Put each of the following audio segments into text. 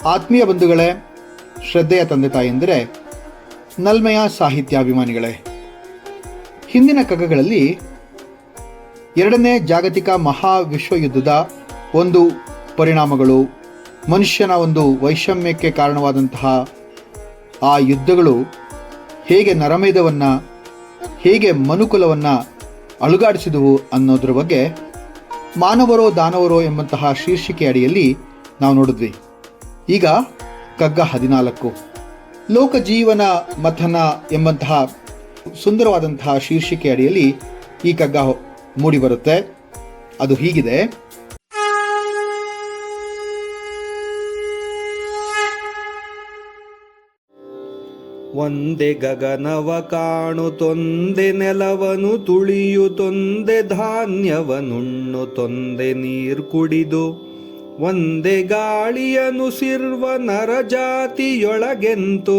ಆತ್ಮೀಯ ಬಂಧುಗಳೇ, ಶ್ರದ್ಧೆಯ ತಂದೆ ತಾಯಂದಿರೇ, ನಲ್ಮೆಯ ಸಾಹಿತ್ಯಾಭಿಮಾನಿಗಳೇ, ಹಿಂದಿನ ಕಗ್ಗಗಳಲ್ಲಿ ಎರಡನೇ ಜಾಗತಿಕ ಮಹಾವಿಶ್ವಯುದ್ಧದ ಒಂದು ಪರಿಣಾಮಗಳು, ಮನುಷ್ಯನ ಒಂದು ವೈಷಮ್ಯಕ್ಕೆ ಕಾರಣವಾದಂತಹ ಆ ಯುದ್ಧಗಳು ಹೇಗೆ ನರಮೇಧವನ್ನು, ಹೇಗೆ ಮನುಕುಲವನ್ನು ಅಲುಗಾಡಿಸಿದವು ಅನ್ನೋದ್ರ ಬಗ್ಗೆ ಮಾನವರೋ ದಾನವರೋ ಎಂಬಂತಹ ಶೀರ್ಷಿಕೆ ಅಡಿಯಲ್ಲಿ ನಾವು ನೋಡಿದ್ವಿ. ಈಗ ಕಗ್ಗ 14 ಲೋಕಜೀವನ ಮಥನ ಎಂಬಂತಹ ಸುಂದರವಾದಂತಹ ಶೀರ್ಷಿಕೆ ಅಡಿಯಲ್ಲಿ ಈ ಕಗ್ಗ ಮೂಡಿಬರುತ್ತೆ. ಅದು ಹೀಗಿದೆ: ಒಂದೆ ಗಗನವ ಕಾಣುತ್ತೊಂದೆ ನೆಲವನು ತುಳಿಯುತ್ತೊಂದೆ ಧಾನ್ಯವನುಣ್ಣು ತೊಂದೆ ನೀರು ಕುಡಿದು ಒಂದೆ ಗಾಳಿಯನುಸಿರ್ವ ನರಜಾತಿಯೊಳಗೆಂತು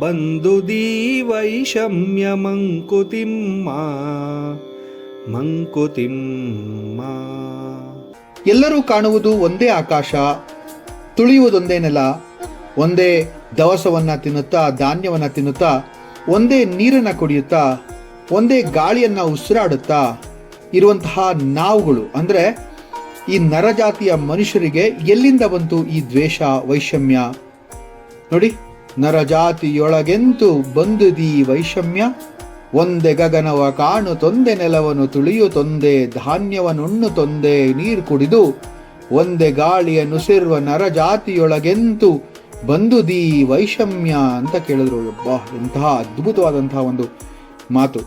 ಬಂದುದೀ ವೈಷಮ್ಯ ಮಂಕುತಿಮ್ಮ. ಎಲ್ಲರೂ ಕಾಣುವುದು ಒಂದೇ ಆಕಾಶ, ತುಳಿಯುವುದೊಂದೇ ನೆಲ, ಒಂದೇ ದವಸವನ್ನು ತಿನ್ನುತ್ತಾ, ಧಾನ್ಯವನ್ನು ತಿನ್ನುತ್ತಾ, ಒಂದೇ ನೀರನ್ನು ಕುಡಿಯುತ್ತಾ, ಒಂದೇ ಗಾಳಿಯನ್ನು ಉಸಿರಾಡುತ್ತಾ ಇರುವಂತಹ ನಾವುಗಳು ಅಂದರೆ ಈ ನರಜಾತಿಯ ಮನುಷ್ಯರಿಗೆ ಎಲ್ಲಿಂದ ಬಂತು ಈ ದ್ವೇಷ, ವೈಷಮ್ಯ? ನೋಡಿ, ನರಜಾತಿಯೊಳಗೆಂತು ಬಂದುದೀ ವೈಷಮ್ಯ, ಒಂದೇ ಗಗನವ ಕಾಣು ತೊಂದೆ ನೆಲವನ್ನು ತುಳಿಯು ತೊಂದೆ ಧಾನ್ಯವನ್ನುಣ್ಣು ತೊಂದೆ ನೀರು ಕುಡಿದು ಒಂದೇ ಗಾಳಿಯನ್ನುಸಿರುವ ನರಜಾತಿಯೊಳಗೆಂತು ಬಂದುದೀ ವೈಷಮ್ಯ ಅಂತ ಕೇಳಿದ್ರು. ಎಂತಹ ಅದ್ಭುತವಾದಂತಹ ಒಂದು ಮಾತು.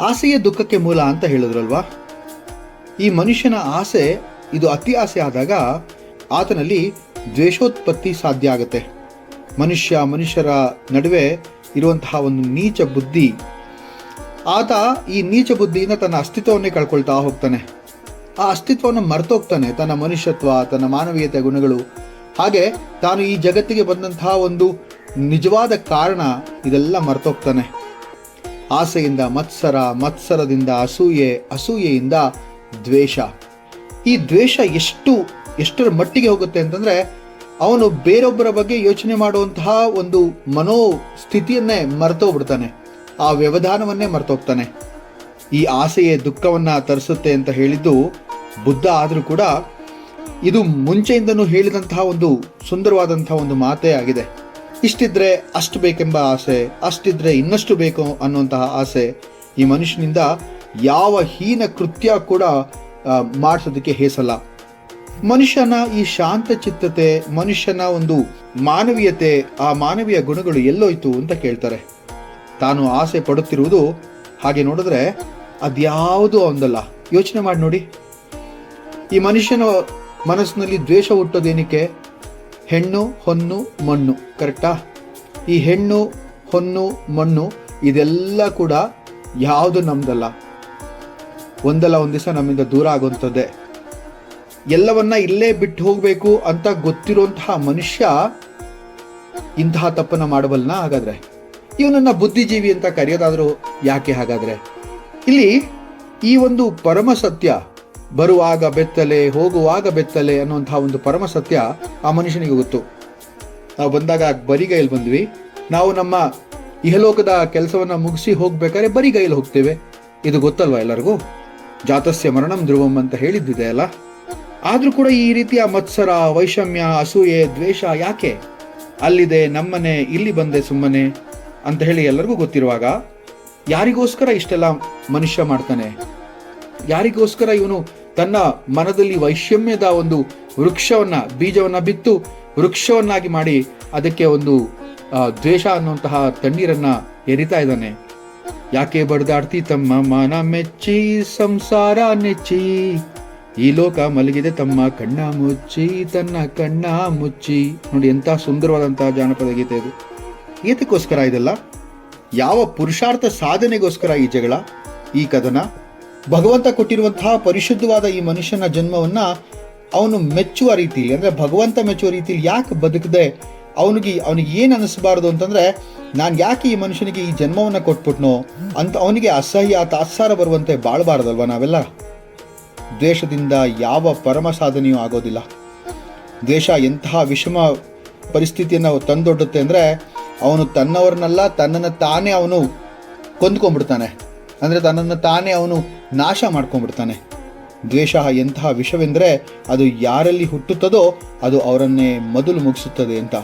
ಆಸೆಯ ದುಃಖಕ್ಕೆ ಮೂಲ ಅಂತ ಹೇಳಿದ್ರಲ್ವಾ? ಈ ಮನುಷ್ಯನ ಆಸೆ, ಇದು ಅತಿ ಆಸೆ ಆದಾಗ ಆತನಲ್ಲಿ ದ್ವೇಷೋತ್ಪತ್ತಿ ಸಾಧ್ಯ ಆಗುತ್ತೆ. ಮನುಷ್ಯರ ನಡುವೆ ಇರುವಂತಹ ಒಂದು ನೀಚ ಬುದ್ಧಿ, ಆತ ಈ ನೀಚ ಬುದ್ಧಿಯಿಂದ ತನ್ನ ಅಸ್ತಿತ್ವವನ್ನೇ ಕಳ್ಕೊಳ್ತಾ ಹೋಗ್ತಾನೆ. ಆ ಅಸ್ತಿತ್ವವನ್ನು ಮರ್ತೋಗ್ತಾನೆ. ತನ್ನ ಮನುಷ್ಯತ್ವ, ತನ್ನ ಮಾನವೀಯತೆ ಗುಣಗಳು, ಹಾಗೆ ತಾನು ಈ ಜಗತ್ತಿಗೆ ಬಂದಂತಹ ಒಂದು ನಿಜವಾದ ಕಾರಣ, ಇದೆಲ್ಲ ಮರ್ತೋಗ್ತಾನೆ. ಆಸೆಯಿಂದ ಮತ್ಸರ, ಮತ್ಸರದಿಂದ ಅಸೂಯೆ, ಅಸೂಯೆಯಿಂದ ದ್ವೇಷ. ಈ ದ್ವೇಷ ಎಷ್ಟರ ಮಟ್ಟಿಗೆ ಹೋಗುತ್ತೆ ಅಂತಂದರೆ, ಅವನು ಬೇರೊಬ್ಬರ ಬಗ್ಗೆ ಯೋಚನೆ ಮಾಡುವಂತಹ ಒಂದು ಮನೋಸ್ಥಿತಿಯನ್ನೇ ಮರ್ತೋಗ್ಬಿಡ್ತಾನೆ. ಆ ವ್ಯವಧಾನವನ್ನೇ ಮರ್ತೋಗ್ತಾನೆ. ಈ ಆಸೆಯೇ ದುಃಖವನ್ನು ತರಿಸುತ್ತೆ ಅಂತ ಹೇಳಿದ್ದು ಬುದ್ಧ ಆದರೂ ಕೂಡ ಇದು ಮುಂಚೆಯಿಂದನೂ ಹೇಳಿದಂತಹ ಒಂದು ಸುಂದರವಾದಂತಹ ಒಂದು ಮಾತೇ ಆಗಿದೆ. ಇಷ್ಟಿದ್ರೆ ಅಷ್ಟು ಬೇಕೆಂಬ ಆಸೆ, ಅಷ್ಟಿದ್ರೆ ಇನ್ನಷ್ಟು ಬೇಕು ಅನ್ನುವಂತಹ ಆಸೆ ಈ ಮನುಷ್ಯನಿಂದ ಯಾವ ಹೀನ ಕೃತ್ಯ ಕೂಡ ಮಾಡಿಸೋದಕ್ಕೆ ಹೇಸಲ್ಲ. ಮನುಷ್ಯನ ಈ ಶಾಂತ ಚಿತ್ತತೆ, ಮನುಷ್ಯನ ಒಂದು ಮಾನವೀಯತೆ, ಆ ಮಾನವೀಯ ಗುಣಗಳು ಎಲ್ಲೋಯ್ತು ಅಂತ ಕೇಳ್ತಾರೆ. ತಾನು ಆಸೆ ಪಡುತ್ತಿರುವುದು ಹಾಗೆ ನೋಡಿದ್ರೆ ಅದ್ಯಾವುದು ಒಂದಲ್ಲ. ಯೋಚನೆ ಮಾಡಿ ನೋಡಿ, ಈ ಮನುಷ್ಯನ ಮನಸ್ಸಿನಲ್ಲಿ ದ್ವೇಷ ಹುಟ್ಟೋದೇನಕ್ಕೆ? ಹೆಣ್ಣು, ಹೊನ್ನು, ಮಣ್ಣು, ಕರೆಕ್ಟಾ? ಈ ಹೆಣ್ಣು, ಹೊನ್ನು, ಮಣ್ಣು ಇದೆಲ್ಲ ಕೂಡ ಯಾವುದು ನಮ್ದಲ್ಲ. ಒಂದಲ್ಲ ಒಂದು ದಿವಸ ನಮ್ಮಿಂದ ದೂರ ಆಗುವಂಥದ್ದೇ. ಎಲ್ಲವನ್ನ ಇಲ್ಲೇ ಬಿಟ್ಟು ಹೋಗಬೇಕು ಅಂತ ಗೊತ್ತಿರುವಂತಹ ಮನುಷ್ಯ ಇಂತಹ ತಪ್ಪನ್ನು ಮಾಡಬಲ್ಲನ? ಹಾಗಾದ್ರೆ ಇವನನ್ನ ಬುದ್ಧಿಜೀವಿ ಅಂತ ಕರೆಯೋದಾದ್ರೂ ಯಾಕೆ? ಹಾಗಾದ್ರೆ ಇಲ್ಲಿ ಈ ಒಂದು ಪರಮ ಸತ್ಯ, ಬರುವಾಗ ಬೆತ್ತಲೆ ಹೋಗುವಾಗ ಬೆತ್ತಲೆ ಅನ್ನುವಂತಹ ಒಂದು ಪರಮ ಸತ್ಯ ಆ ಮನುಷ್ಯನಿಗೆ ಗೊತ್ತು. ನಾವು ಬಂದಾಗ ಬರಿಗೈಯಲ್ಲಿ ಬಂದ್ವಿ. ನಾವು ನಮ್ಮ ಇಹಲೋಕದ ಕೆಲಸವನ್ನ ಮುಗಿಸಿ ಹೋಗ್ಬೇಕಾದ್ರೆ ಬರಿಗೈಯಲ್ಲಿ ಹೋಗ್ತೇವೆ. ಇದು ಗೊತ್ತಲ್ವಾ ಎಲ್ಲರಿಗೂ? ಜಾತಸ್ಯ ಮರಣಂ ಧ್ರುವಂ ಅಂತ ಹೇಳಿದ್ದಿದೆ ಅಲ್ಲ. ಆದ್ರೂ ಕೂಡ ಈ ರೀತಿಯ ಮತ್ಸರ, ವೈಷಮ್ಯ, ಅಸೂಯೆ, ದ್ವೇಷ ಯಾಕೆ? ಅಲ್ಲಿದೆ ನಮ್ಮನೆ, ಇಲ್ಲಿ ಬಂದೆ ಸುಮ್ಮನೆ ಅಂತ ಹೇಳಿ ಎಲ್ಲರಿಗೂ ಗೊತ್ತಿರುವಾಗ ಯಾರಿಗೋಸ್ಕರ ಇಷ್ಟೆಲ್ಲ ಮನುಷ್ಯ ಮಾಡ್ತಾನೆ? ಯಾರಿಗೋಸ್ಕರ ಇವನು ತನ್ನ ಮನದಲ್ಲಿ ವೈಷಮ್ಯದ ಒಂದು ವೃಕ್ಷವನ್ನ, ಬೀಜವನ್ನ ಬಿತ್ತು ವೃಕ್ಷವನ್ನಾಗಿ ಮಾಡಿ ಅದಕ್ಕೆ ಒಂದು ದ್ವೇಷ ಅನ್ನುವಂತಹ ತಣ್ಣೀರನ್ನ ಎರಿತಾ ಇದ್ದಾನೆ? ಯಾಕೆ ಬಡ್ದಾಡ್ತಿ ತಮ್ಮ ಮಾನ ಮೆಚ್ಚಿ, ಸಂಸಾರ ನೆಚ್ಚಿ, ಈ ಲೋಕ ಮಲಗಿದೆ ತಮ್ಮ ಕಣ್ಣ ಮುಚ್ಚಿ, ತನ್ನ ಕಣ್ಣ ಮುಚ್ಚಿ. ನೋಡಿ, ಎಂಥ ಸುಂದರವಾದಂತಹ ಜಾನಪದ ಗೀತೆ ಇದು. ಏತಕ್ಕೋಸ್ಕರ ಇದೆಲ್ಲ? ಯಾವ ಪುರುಷಾರ್ಥ ಸಾಧನೆಗೋಸ್ಕರ ಈ ಜಗಳ, ಈ ಕದನ? ಭಗವಂತ ಕೊಟ್ಟಿರುವಂತಹ ಪರಿಶುದ್ಧವಾದ ಈ ಮನುಷ್ಯನ ಜನ್ಮವನ್ನ ಅವನು ಮೆಚ್ಚುವ ರೀತಿಯಲ್ಲಿ, ಅಂದ್ರೆ ಭಗವಂತ ಮೆಚ್ಚುವ ರೀತಿಯಲ್ಲಿ ಯಾಕೆ ಬದುಕದೆ ಅವನಿಗೆ ಏನು ಅನಿಸಬಾರ್ದು ಅಂತಂದ್ರೆ, ನಾನು ಯಾಕೆ ಈ ಮನುಷ್ಯನಿಗೆ ಈ ಜನ್ಮವನ್ನು ಕೊಟ್ಬಿಟ್ನೋ ಅಂತ ಅವನಿಗೆ ಅಸಹ್ಯ, ತಾತ್ಸಾರ ಬರುವಂತೆ ಬಾಳಬಾರ್ದಲ್ವ ನಾವೆಲ್ಲ? ದ್ವೇಷದಿಂದ ಯಾವ ಪರಮ ಸಾಧನೆಯೂ ಆಗೋದಿಲ್ಲ. ದ್ವೇಷ ಎಂತಹ ಪರಿಸ್ಥಿತಿಯನ್ನು ತಂದೊಡ್ಡುತ್ತೆ ಅಂದರೆ ಅವನು ತನ್ನವ್ರನ್ನೆಲ್ಲ ತನ್ನನ್ನು ತಾನೇ ಅವನು ಕೊಂದ್ಕೊಂಡ್ಬಿಡ್ತಾನೆ, ಅಂದರೆ ತನ್ನನ್ನು ತಾನೇ ಅವನು ನಾಶ ಮಾಡ್ಕೊಂಡ್ಬಿಡ್ತಾನೆ. ದ್ವೇಷ ಎಂತಹ ವಿಷವೆಂದರೆ ಅದು ಯಾರಲ್ಲಿ ಹುಟ್ಟುತ್ತದೋ ಅದು ಅವರನ್ನೇ ಮೊದಲು ಮುಗಿಸುತ್ತದೆ ಅಂತ.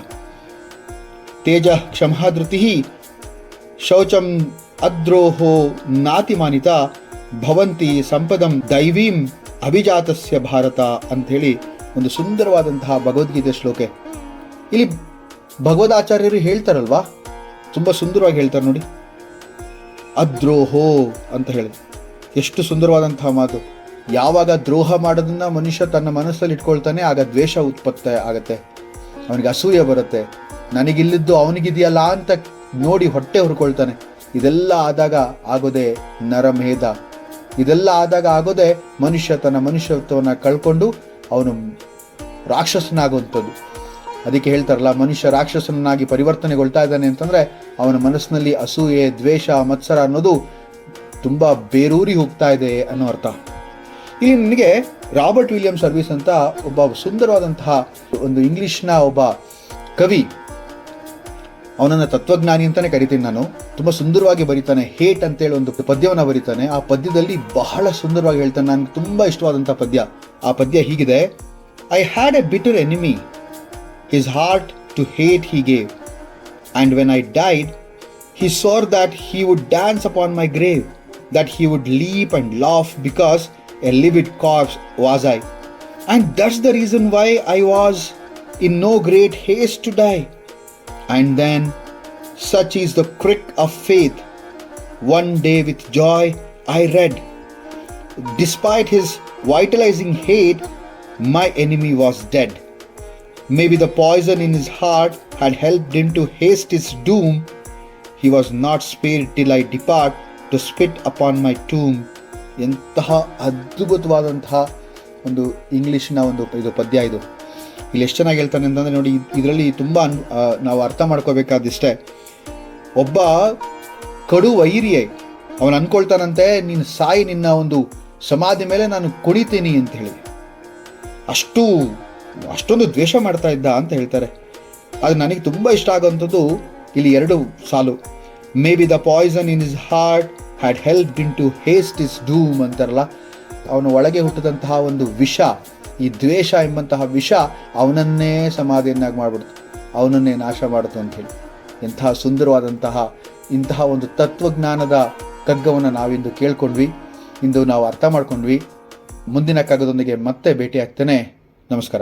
ತೇಜ ಕ್ಷಮಾಧೃತಿ ಶೌಚಂ ಅದ್ರೋಹೋ ನಾತಿಮಾನಿತ ಭವಂತಿ ಸಂಪದಂ ದೈವೀಂ ಅಭಿಜಾತಸ್ಯ ಭಾರತ ಅಂಥೇಳಿ ಒಂದು ಸುಂದರವಾದಂತಹ ಭಗವದ್ಗೀತೆ ಶ್ಲೋಕೆ. ಇಲ್ಲಿ ಭಗವದಾಚಾರ್ಯರು ಹೇಳ್ತಾರಲ್ವಾ, ತುಂಬ ಸುಂದರವಾಗಿ ಹೇಳ್ತಾರೆ ನೋಡಿ. ಅದ್ರೋಹೋ ಅಂತ ಹೇಳಿದ್ರು, ಎಷ್ಟು ಸುಂದರವಾದಂತಹ ಮಾತು. ಯಾವಾಗ ದ್ರೋಹ ಮಾಡೋದನ್ನ ಮನುಷ್ಯ ತನ್ನ ಮನಸ್ಸಲ್ಲಿ ಇಟ್ಕೊಳ್ತಾನೆ ಆಗ ದ್ವೇಷ ಉತ್ಪತ್ತಿ ಆಗತ್ತೆ, ಅವನಿಗೆ ಅಸೂಯೆ ಬರುತ್ತೆ, ನನಗಿಲ್ಲಿದ್ದು ಅವನಿಗಿದೆಯಲ್ಲ ಅಂತ ನೋಡಿ ಹೊಟ್ಟೆ ಹುರ್ಕೊಳ್ತಾನೆ. ಇದೆಲ್ಲ ಆದಾಗ ಆಗೋದೇ ನರಮೇಧ, ಇದೆಲ್ಲ ಆದಾಗ ಆಗೋದೇ ಮನುಷ್ಯ ತನ್ನ ಮನುಷ್ಯತ್ವವನ್ನು ಕಳ್ಕೊಂಡು ಅವನು ರಾಕ್ಷಸನಾಗುವಂಥದ್ದು. ಅದಕ್ಕೆ ಹೇಳ್ತಾರಲ್ಲ, ಮನುಷ್ಯ ರಾಕ್ಷಸನಾಗಿ ಪರಿವರ್ತನೆಗೊಳ್ತಾ ಇದ್ದಾನೆ ಅಂತಂದರೆ ಅವನ ಮನಸ್ಸಿನಲ್ಲಿ ಅಸೂಯೆ, ದ್ವೇಷ, ಮತ್ಸರ ಅನ್ನೋದು ತುಂಬ ಬೇರೂರಿ ಹೋಗ್ತಾ ಇದೆ ಅನ್ನೋ ಅರ್ಥ. ಇಲ್ಲಿ ನನಗೆ ರಾಬರ್ಟ್ ವಿಲಿಯಂ ಸರ್ವಿಸ್ ಅಂತ ಒಬ್ಬ ಸುಂದರವಾದಂತಹ ಒಂದು ಇಂಗ್ಲಿಷ್ನ ಒಬ್ಬ ಕವಿ, ಅವನನ್ನು ತತ್ವಜ್ಞಾನಿ ಅಂತಲೇ ಕರಿತೀನಿ ನಾನು. ತುಂಬ ಸುಂದರವಾಗಿ ಬರೀತಾನೆ. ಹೇಟ್ ಅಂತೇಳಿ ಒಂದು ಪದ್ಯವನ್ನು ಬರೀತಾನೆ. ಆ ಪದ್ಯದಲ್ಲಿ ಬಹಳ ಸುಂದರವಾಗಿ ಹೇಳ್ತಾನೆ, ನನಗೆ ತುಂಬ ಇಷ್ಟವಾದಂಥ ಪದ್ಯ. ಆ ಪದ್ಯ ಹೀಗಿದೆ: I had a bitter enemy, his heart to hate he gave, and when I died he swore that he would dance upon my grave, that he would leap and laugh because a livid corpse was I. And that's the reason why I was in no great haste to die. And then, such is the crick of faith, one day with joy I read, despite his vitalizing hate, my enemy was dead. Maybe the poison in his heart had helped him to haste his doom. He was not spared till I depart to spit upon my tomb. ಎಂತಹ ಅದ್ಭುತವಾದಂತಹ ಒಂದು ಇಂಗ್ಲೀಷ್ನ ಒಂದು ಇದು ಪದ್ಯ ಇದು. ಇಲ್ಲಿ ಎಷ್ಟು ಚೆನ್ನಾಗಿ ಹೇಳ್ತಾನೆ ಅಂತಂದರೆ ನೋಡಿ, ಇದರಲ್ಲಿ ತುಂಬ ನಾವು ಅರ್ಥ ಮಾಡ್ಕೋಬೇಕಾದಿಷ್ಟೇ. ಒಬ್ಬ ಕಡು ವೈರಿಯೇ ಅವನು ಅಂದ್ಕೊಳ್ತಾನಂತೆ, ನೀನು ಸಾಯಿ, ನಿನ್ನ ಒಂದು ಸಮಾಧಿ ಮೇಲೆ ನಾನು ಕುಣಿತೀನಿ ಅಂತ ಹೇಳಿ, ಅಷ್ಟೊಂದು ದ್ವೇಷ ಮಾಡ್ತಾ ಇದ್ದ ಅಂತ ಹೇಳ್ತಾರೆ. ಅದು ನನಗೆ ತುಂಬ ಇಷ್ಟ ಆಗೋವಂಥದ್ದು ಇಲ್ಲಿ ಎರಡು ಸಾಲು. Maybe the poison in his heart had helped in to haste is doom ಅಂತಾರಲ್ಲ, ಅವನ ಒಳಗೆ ಹುಟ್ಟಿದಂತಹ ಒಂದು ವಿಷ, ಈ ದ್ವೇಷ ಎಂಬಂತಹ ವಿಷ ಅವನನ್ನೇ ಸಮಾಧಿಯನ್ನಾಗಿ ಮಾಡಿಬಿಡ್ತು, ಅವನನ್ನೇ ನಾಶ ಮಾಡಿತು ಅಂಥೇಳಿ. ಎಂತಹ ಸುಂದರವಾದಂತಹ ಇಂತಹ ಒಂದು ತತ್ವಜ್ಞಾನದ ಕಗ್ಗವನ್ನು ನಾವಿಂದು ಕೇಳ್ಕೊಂಡ್ವಿ, ಇಂದು ನಾವು ಅರ್ಥ ಮಾಡ್ಕೊಂಡ್ವಿ. ಮುಂದಿನ ಕಗ್ಗದೊಂದಿಗೆ ಮತ್ತೆ ಭೇಟಿ ಆಗ್ತೇನೆ. ನಮಸ್ಕಾರ.